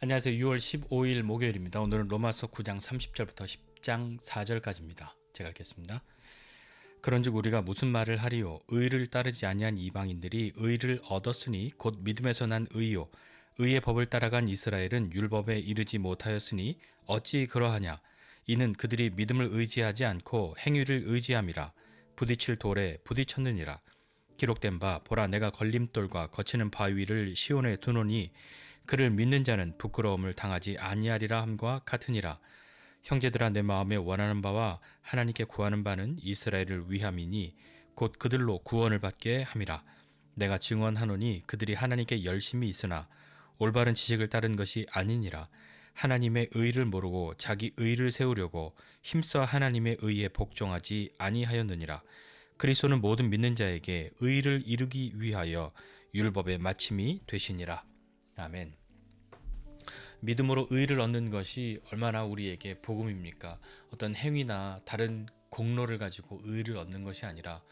안녕하세요. 6월 15일 목요일입니다. 오늘은 로마서 9장 30절부터 10장 4절까지입니다. 제가 읽겠습니다. 그런즉 우리가 무슨 말을 하리요? 의를 따르지 아니한 이방인들이 의를 얻었으니 곧 믿음에서 난 의요. 의의 법을 따라간 이스라엘은 율법에 이르지 못하였으니 어찌 그러하냐? 이는 그들이 믿음을 의지하지 않고 행위를 의지함이라. 부딪힐 돌에 부딪혔느니라. 기록된 바 보라 내가 걸림돌과 거치는 바위를 시온에 두노니 그를 믿는 자는 부끄러움을 당하지 아니하리라 함과 같으니라. 형제들아 내 마음에 원하는 바와 하나님께 구하는 바는 이스라엘을 위함이니 곧 그들로 구원을 받게 함이라. 내가 증언하노니 그들이 하나님께 열심히 있으나 올바른 지식을 따른 것이 아니니라. 하나님의 의를 모르고 자기 의를 세우려고 힘써 하나님의 의에 복종하지 아니하였느니라. 그리스도는 모든 믿는 자에게 의를 이루기 위하여 율법의 마침이 되시니라. 아멘. 믿음으로 의를 얻는 것이 얼마나 우리에게 복음입니까? 어떤 행위나 다른 공로를 가지고 의를 얻는 것이 아니라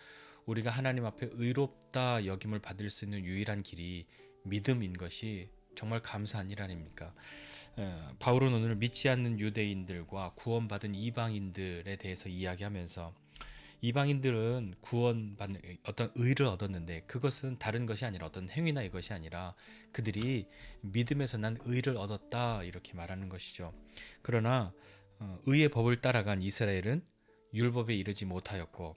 우리가 하나님 앞에 의롭다 여김을 받을 수 있는 유일한 길이 믿음인 것이 정말 감사한 일 아닙니까? 바울은 오늘 믿지 않는 유대인들과 구원받은 이방인들에 대해서 이야기하면서 이방인들은 구원받는 어떤 의를 얻었는데 그것은 다른 것이 아니라 어떤 행위나 이것이 아니라 그들이 믿음에서 난 의를 얻었다 이렇게 말하는 것이죠. 그러나 의의 법을 따라간 이스라엘은 율법에 이르지 못하였고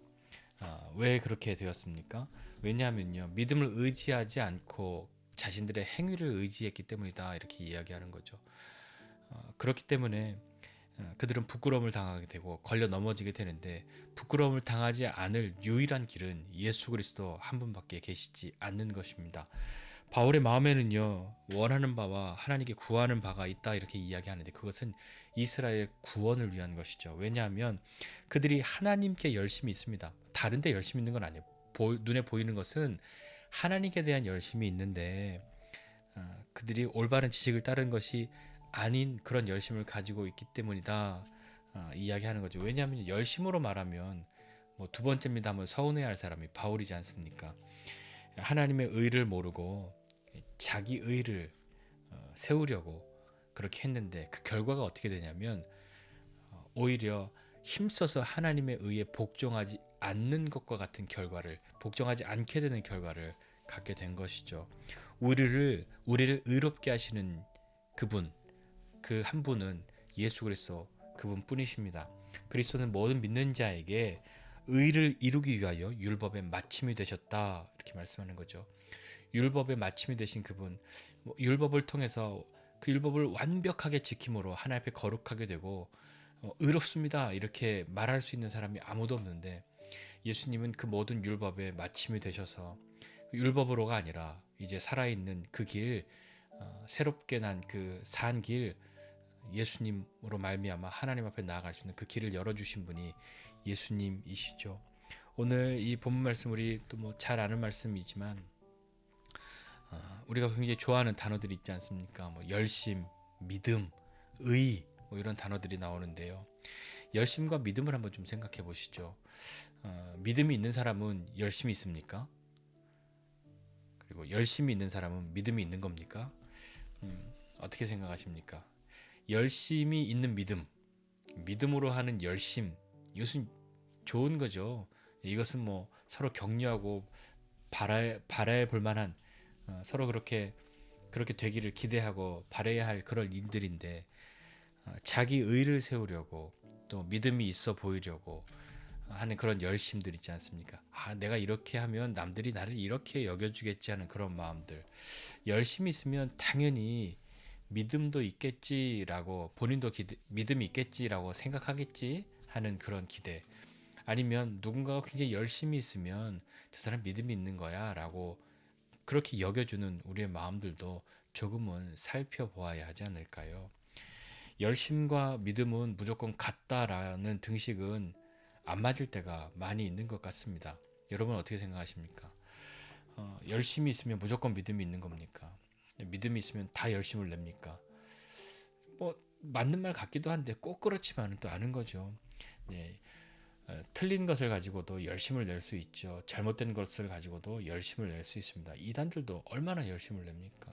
왜 그렇게 되었습니까? 왜냐하면요 믿음을 의지하지 않고 자신들의 행위를 의지했기 때문이다 이렇게 이야기하는 거죠. 그렇기 때문에 그들은 부끄러움을 당하게 되고 걸려 넘어지게 되는데 부끄러움을 당하지 않을 유일한 길은 예수 그리스도 한 분밖에 계시지 않는 것입니다. 바울의 마음에는요 원하는 바와 하나님께 구하는 바가 있다 이렇게 이야기하는데 그것은 이스라엘 구원을 위한 것이죠. 왜냐하면 그들이 하나님께 열심히 있습니다. 다른 데 열심히 있는 건 아니에요. 눈에 보이는 것은 하나님께 대한 열심이 있는데 그들이 올바른 지식을 따른 것이 아닌 그런 열심을 가지고 있기 때문이다 이야기하는 거죠. 왜냐하면 열심으로 말하면 뭐 두 번째입니다 하면 서운해할 사람이 바울이지 않습니까? 하나님의 의를 모르고 자기 의를 세우려고 그렇게 했는데 그 결과가 어떻게 되냐면 오히려 힘써서 하나님의 의에 복종하지 않는 것과 같은 결과를 복종하지 않게 되는 결과를 갖게 된 것이죠. 우리를 의롭게 하시는 그분 그 한 분은 예수 그리스도 그분뿐이십니다. 그리스도는 모든 믿는 자에게 의를 이루기 위하여 율법의 마침이 되셨다 이렇게 말씀하는 거죠. 율법의 마침이 되신 그분, 율법을 통해서 그 율법을 완벽하게 지킴으로 하나님 앞에 거룩하게 되고 의롭습니다 이렇게 말할 수 있는 사람이 아무도 없는데 예수님은 그 모든 율법의 마침이 되셔서 율법으로가 아니라 이제 살아있는 그 길, 새롭게 난 그 산 길, 예수님으로 말미암아 하나님 앞에 나아갈 수 있는 그 길을 열어주신 분이 예수님이시죠. 오늘 이 본문 말씀 우리 또 뭐 잘 아는 말씀이지만 우리가 굉장히 좋아하는 단어들이 있지 않습니까? 뭐 열심, 믿음, 의 뭐 이런 단어들이 나오는데요. 열심과 믿음을 한번 좀 생각해 보시죠. 믿음이 있는 사람은 열심이 있습니까? 그리고 열심이 있는 사람은 믿음이 있는 겁니까? 어떻게 생각하십니까? 열심이 있는 믿음, 믿음으로 하는 열심, 이것은 좋은 거죠. 이것은 뭐 서로 격려하고 바라해 볼 만한 서로 그렇게 되기를 기대하고 바라야 할 그런 일들인데 자기 의를 세우려고 또 믿음이 있어 보이려고 하는 그런 열심들 있지 않습니까? 내가 이렇게 하면 남들이 나를 이렇게 여겨주겠지 하는 그런 마음들. 열심히 있으면 당연히 믿음도 있겠지라고 본인도 믿음이 있겠지라고 생각하겠지 하는 그런 기대. 아니면 누군가가 굉장히 열심히 있으면 저 사람 믿음이 있는 거야 라고 그렇게 여겨주는 우리의 마음들도 조금은 살펴보아야 하지 않을까요? 열심과 믿음은 무조건 같다라는 등식은 안 맞을 때가 많이 있는 것 같습니다. 여러분 어떻게 생각하십니까? 열심히 있으면 무조건 믿음이 있는 겁니까? 믿음이 있으면 다 열심을 냅니까? 뭐 맞는 말 같기도 한데 꼭 그렇지만은 또 아는 거죠. 네, 틀린 것을 가지고도 열심을 낼 수 있죠. 잘못된 것을 가지고도 열심을 낼 수 있습니다. 이단들도 얼마나 열심을 냅니까?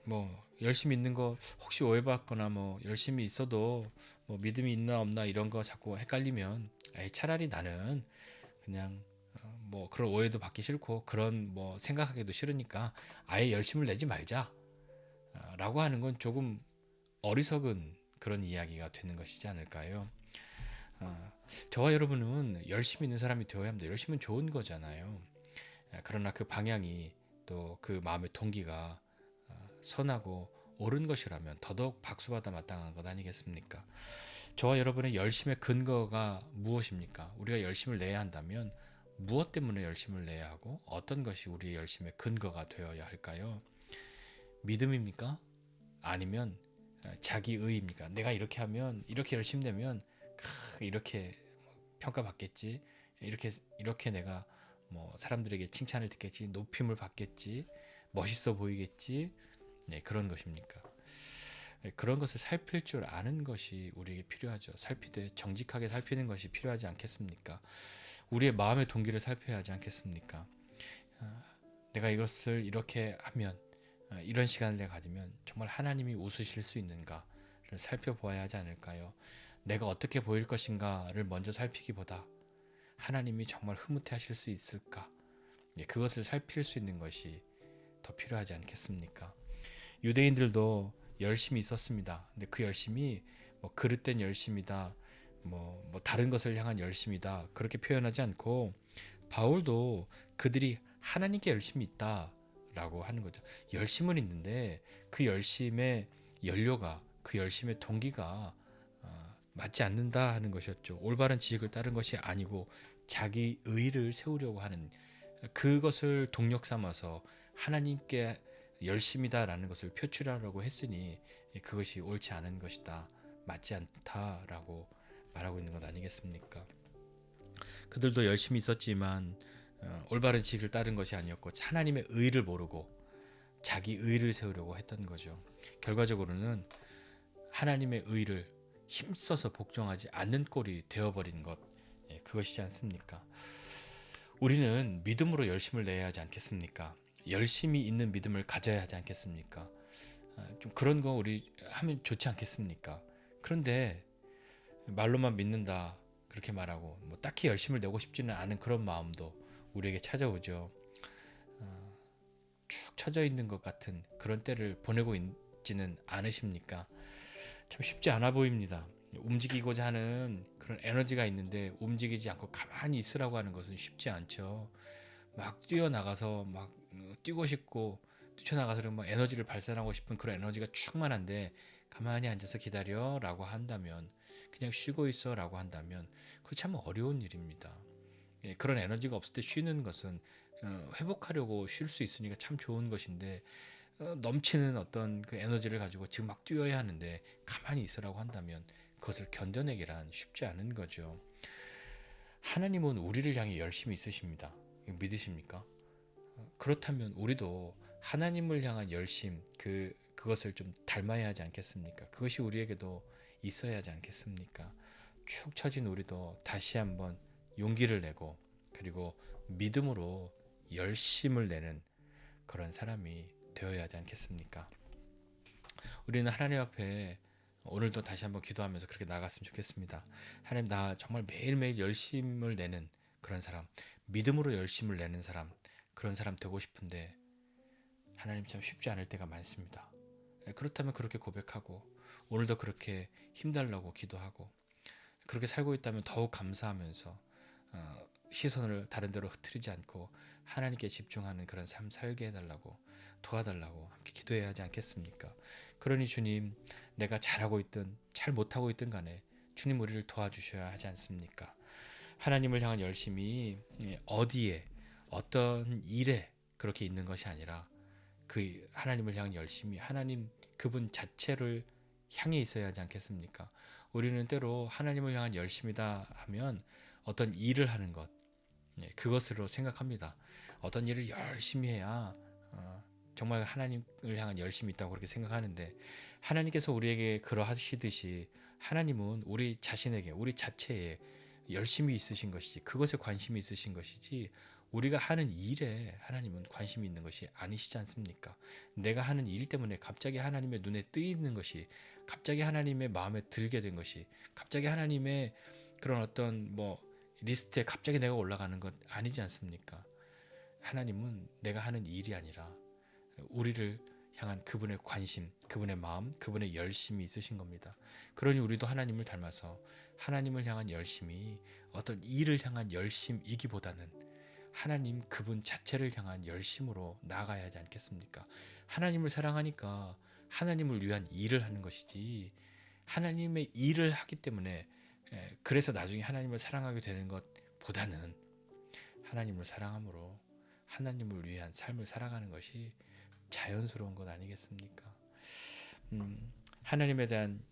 뭐 열심히 있는 거 혹시 오해받거나 뭐 열심히 있어도 뭐 믿음이 있나 없나 이런 거 자꾸 헷갈리면 차라리 나는 그냥 뭐 그런 오해도 받기 싫고 그런 뭐 생각하기도 싫으니까 아예 열심을 내지 말자 라고 하는 건 조금 어리석은 그런 이야기가 되는 것이지 않을까요? 저와 여러분은 열심히 있는 사람이 되어야 합니다. 열심은 좋은 거잖아요. 그러나 그 방향이 또 그 마음의 동기가 선하고 옳은 것이라면 더더욱 박수받아 마땅한 것 아니겠습니까? 저와 여러분의 열심의 근거가 무엇입니까? 우리가 열심을 내야 한다면 무엇 때문에 열심을 내야 하고 어떤 것이 우리의 열심의 근거가 되어야 할까요? 믿음입니까? 아니면 자기의입니까? 내가 이렇게 하면 이렇게 열심히 되면 이렇게 평가받겠지. 이렇게 내가 뭐 사람들에게 칭찬을 듣겠지, 높임을 받겠지, 멋있어 보이겠지. 네, 그런 것입니까? 네, 그런 것을 살필 줄 아는 것이 우리에게 필요하죠. 살피되 정직하게 살피는 것이 필요하지 않겠습니까? 우리의 마음의 동기를 살펴야 하지 않겠습니까? 내가 이것을 이렇게 하면 이런 시간을 내가 가지면 정말 하나님이 웃으실 수 있는가를 살펴보아야 하지 않을까요? 내가 어떻게 보일 것인가를 먼저 살피기보다 하나님이 정말 흐뭇해 하실 수 있을까? 그것을 살필 수 있는 것이 더 필요하지 않겠습니까? 유대인들도 열심히 있었습니다. 근데 그 열심이 뭐 그릇된 열심이다, 뭐 다른 것을 향한 열심이다 그렇게 표현하지 않고 바울도 그들이 하나님께 열심히 있다라고 하는 거죠. 열심은 있는데 그 열심의 연료가 그 열심의 동기가 맞지 않는다 하는 것이었죠. 올바른 지식을 따른 것이 아니고 자기 의를 세우려고 하는 그것을 동력 삼아서 하나님께 열심이다라는 것을 표출하려고 했으니 그것이 옳지 않은 것이다, 맞지 않다라고 말하고 있는 것 아니겠습니까? 그들도 열심히 있었지만 올바른 지식을 따른 것이 아니었고 하나님의 의를 모르고 자기 의를 세우려고 했던 거죠. 결과적으로는 하나님의 의를 힘써서 복종하지 않는 꼴이 되어버린 것, 그것이지 않습니까? 우리는 믿음으로 열심을 내야 하지 않겠습니까? 열심히 있는 믿음을 가져야 하지 않겠습니까? 좀 그런 거 우리 하면 좋지 않겠습니까? 그런데 말로만 믿는다 그렇게 말하고 뭐 딱히 열심을 내고 싶지는 않은 그런 마음도 우리에게 찾아오죠. 축 처져 있는 것 같은 그런 때를 보내고 있지는 않으십니까? 참 쉽지 않아 보입니다. 움직이고자 하는 그런 에너지가 있는데 움직이지 않고 가만히 있으라고 하는 것은 쉽지 않죠. 막 뛰어나가서 막 뛰고 싶고 뛰쳐나가서 막 에너지를 발산하고 싶은 그런 에너지가 충만한데 가만히 앉아서 기다려라고 한다면, 그냥 쉬고 있어라고 한다면 그거 참 어려운 일입니다. 그런 에너지가 없을 때 쉬는 것은 회복하려고 쉴 수 있으니까 참 좋은 것인데 넘치는 어떤 그 에너지를 가지고 지금 막 뛰어야 하는데 가만히 있으라고 한다면 그것을 견뎌내기란 쉽지 않은 거죠. 하나님은 우리를 향해 열심히 있으십니다. 믿으십니까? 그렇다면 우리도 하나님을 향한 열심, 그것을 좀 닮아야 하지 않겠습니까? 그것이 우리에게도 있어야 하지 않겠습니까? 축 처진 우리도 다시 한번 용기를 내고 그리고 믿음으로 열심을 내는 그런 사람이 되어야 하지 않겠습니까? 우리는 하나님 앞에 오늘도 다시 한번 기도하면서 그렇게 나갔으면 좋겠습니다. 하나님, 나 정말 매일매일 열심을 내는 그런 사람, 믿음으로 열심을 내는 사람, 그런 사람 되고 싶은데 하나님 참 쉽지 않을 때가 많습니다. 그렇다면 그렇게 고백하고 오늘도 그렇게 힘달라고 기도하고 그렇게 살고 있다면 더욱 감사하면서 시선을 다른 데로 흐트리지 않고 하나님께 집중하는 그런 삶 살게 해달라고, 도와달라고 함께 기도해야 하지 않겠습니까? 그러니 주님, 내가 잘하고 있든 잘 못하고 있든 간에 주님 우리를 도와주셔야 하지 않습니까? 하나님을 향한 열심이 어디에 어떤 일에 그렇게 있는 것이 아니라 그 하나님을 향한 열심이 하나님 그분 자체를 향해 있어야 하지 않겠습니까? 우리는 때로 하나님을 향한 열심이다 하면 어떤 일을 하는 것, 그것으로 생각합니다. 어떤 일을 열심히 해야 정말 하나님을 향한 열심이 있다고 그렇게 생각하는데, 하나님께서 우리에게 그러하시듯이 하나님은 우리 자신에게, 우리 자체에 열심이 있으신 것이지, 그것에 관심이 있으신 것이지 우리가 하는 일에 하나님은 관심이 있는 것이 아니시지 않습니까? 내가 하는 일 때문에 갑자기 하나님의 눈에 뜨이는 것이, 갑자기 하나님의 마음에 들게 된 것이, 갑자기 하나님의 그런 어떤 리스트에 갑자기 내가 올라가는 것 아니지 않습니까? 하나님은 내가 하는 일이 아니라 우리를 향한 그분의 관심, 그분의 마음, 그분의 열심이 있으신 겁니다. 그러니 우리도 하나님을 닮아서 하나님을 향한 열심이 어떤 일을 향한 열심이기보다는 하나님 그분 자체를 향한 열심으로 나아가야 하지 않겠습니까? 하나님을 사랑하니까 하나님을 위한 일을 하는 것이지, 하나님의 일을 하기 때문에 그래서 나중에 하나님을 사랑하게 되는 것보다는 하나님을 사랑함으로 하나님을 위한 삶을 살아가는 것이 자연스러운 것 아니겠습니까? 하나님에 대한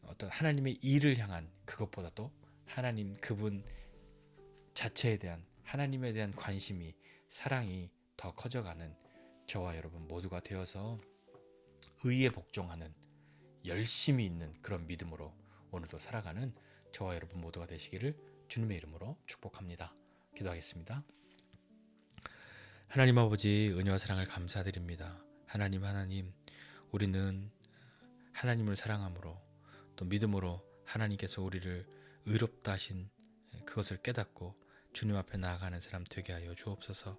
어떤 하나님의 일을 향한 그것보다도 하나님 그분 자체에 대한, 하나님에 대한 관심이, 사랑이 더 커져가는 저와 여러분 모두가 되어서 의에 복종하는, 열심이 있는 그런 믿음으로 오늘도 살아가는 저와 여러분 모두가 되시기를 주님의 이름으로 축복합니다. 기도하겠습니다. 하나님 아버지, 은혜와 사랑을 감사드립니다. 하나님, 우리는 하나님을 사랑함으로 또 믿음으로 하나님께서 우리를 의롭다 하신 그것을 깨닫고 주님 앞에 나아가는 사람 되게 하여 주옵소서.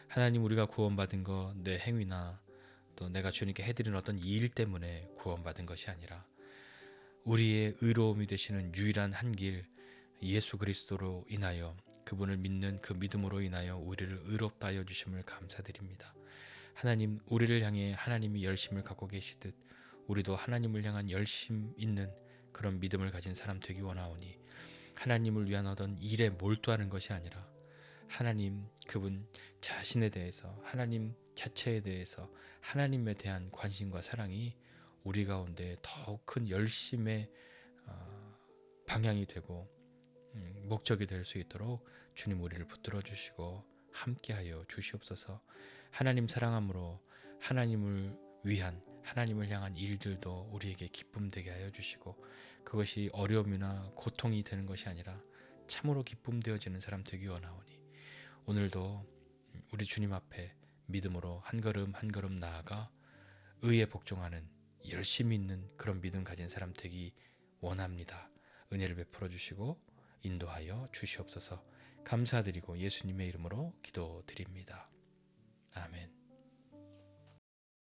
하나님, 우리가 구원받은 것, 내 행위나 또 내가 주님께 해드린 어떤 일 때문에 구원받은 것이 아니라 우리의 의로움이 되시는 유일한 한 길, 예수 그리스도로 인하여, 그분을 믿는 그 믿음으로 인하여 우리를 의롭다 하여 주심을 감사드립니다. 하나님, 우리를 향해 하나님이 열심을 갖고 계시듯 우리도 하나님을 향한 열심 있는 그런 믿음을 가진 사람 되기 원하오니, 하나님을 위한 어떤 일에 몰두하는 것이 아니라 하나님 그분 자신에 대해서, 하나님 자체에 대해서, 하나님에 대한 관심과 사랑이 우리 가운데 더욱 큰 열심의 방향이 되고 목적이 될 수 있도록 주님 우리를 붙들어 주시고 함께하여 주시옵소서. 하나님 사랑함으로 하나님을 위한, 하나님을 향한 일들도 우리에게 기쁨 되게 하여 주시고, 그것이 어려움이나 고통이 되는 것이 아니라 참으로 기쁨 되어지는 사람 되기 원하오니, 오늘도 우리 주님 앞에 믿음으로 한 걸음 한 걸음 나아가 의에 복종하는, 열심히 있는 그런 믿음 가진 사람 되기 원합니다. 은혜를 베풀어 주시고 인도하여 주시옵소서. 감사드리고 예수님의 이름으로 기도드립니다. 아멘.